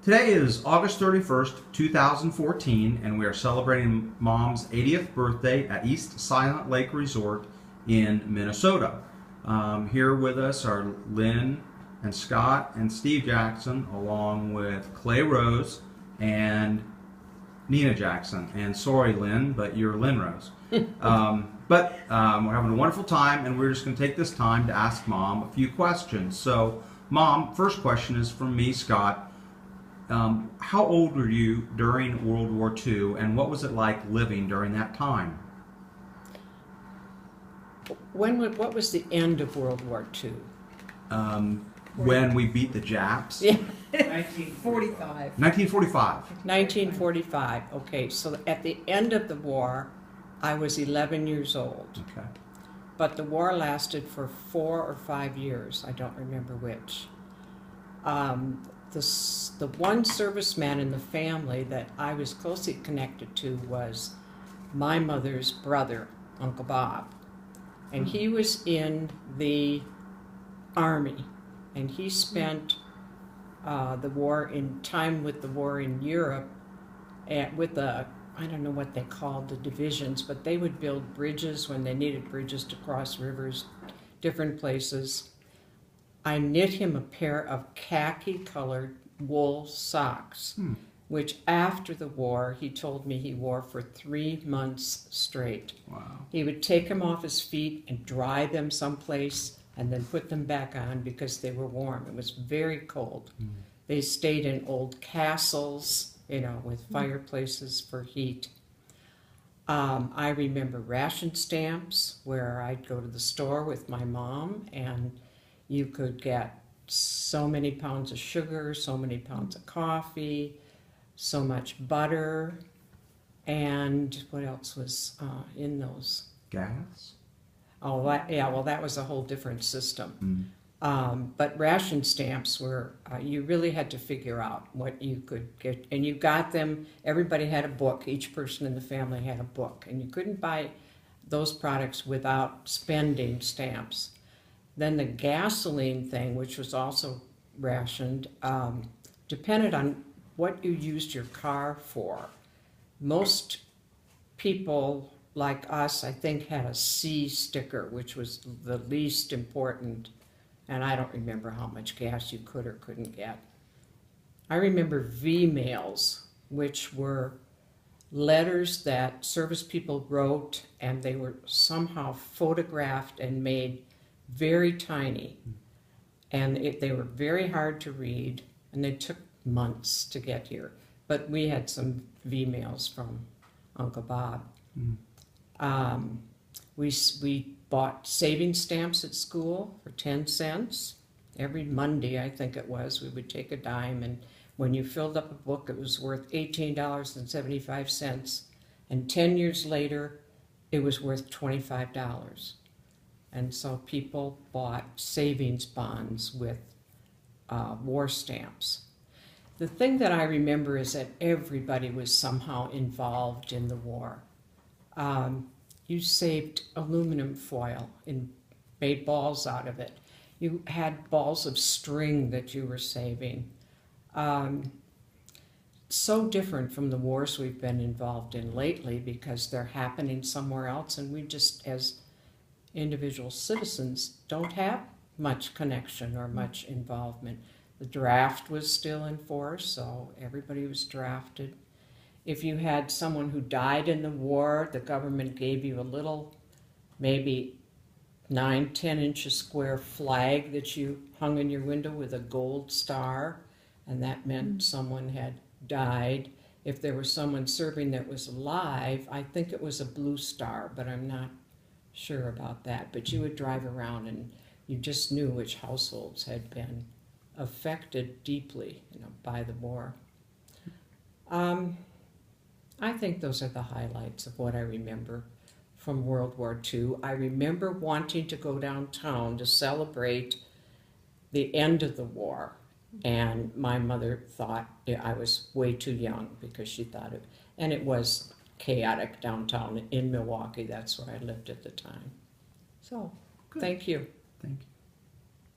Today is August 31st, 2014, and we are celebrating Mom's 80th birthday at East Silent Lake Resort in Minnesota. Here with us are Lynn and Scott and Steve Jackson, along with Clay Rose and Nina Jackson. And sorry, Lynn, but you're Lynn Rose. But we're having a wonderful time, and we're just going to take this time to ask Mom a few questions. So, Mom, first question is from me, Scott. How old were you during World War II, and what was it like living during that time? What was the end of World War II? When we beat the Japs? Yeah. 1945. 1945. 1945. Okay, so at the end of the war, I was 11 years old. Okay. But the war lasted for 4 or 5 years. I don't remember which. The one serviceman in the family that I was closely connected to was my mother's brother, Uncle Bob. And he was in the Army, and he spent the war in Europe with I don't know what they called the divisions, but they would build bridges when they needed bridges to cross rivers, different places. I knit him a pair of khaki-colored wool socks, which after the war, he told me he wore for 3 months straight. Wow. He would take them off his feet and dry them someplace and then put them back on because they were warm. It was very cold. They stayed in old castles, with fireplaces for heat. I remember ration stamps where I'd go to the store with my mom and you could get so many pounds of sugar, so many pounds of coffee, so much butter, and what else was in those? Gas? Oh, that was a whole different system. But ration stamps were, you really had to figure out what you could get, and you got them, everybody had a book, each person in the family had a book, and you couldn't buy those products without spending stamps. Then the gasoline thing, which was also rationed, depended on what you used your car for. Most people like us, I think, had a C sticker, which was the least important, and I don't remember how much gas you could or couldn't get. I remember V-mails, which were letters that service people wrote, and they were somehow photographed and made very tiny, and they were very hard to read, and they took months to get here. But we had some V-mails from Uncle Bob. We bought saving stamps at school for 10 cents. Every Monday, I think it was, we would take a dime, and when you filled up a book, it was worth $18.75, and 10 years later, it was worth $25. And so people bought savings bonds with war stamps. The thing that I remember is that everybody was somehow involved in the war. You saved aluminum foil and made balls out of it. You had balls of string that you were saving. So different from the wars we've been involved in lately because they're happening somewhere else, and we just, as individual citizens, don't have much connection or much involvement. The draft was still in force, so everybody was drafted. If you had someone who died in the war, the government gave you a little, maybe 9-10 inches square flag that you hung in your window with a gold star, and that meant someone had died. If there was someone serving that was alive, I think it was a blue star, but I'm not sure about that. But you would drive around and you just knew which households had been affected deeply, by the war. I think those are the highlights of what I remember from World War II. I remember wanting to go downtown to celebrate the end of the war, and my mother thought I was way too young because she thought it, and it was chaotic downtown in Milwaukee. That's where I lived at the time. So, Good. Thank you. Thank you.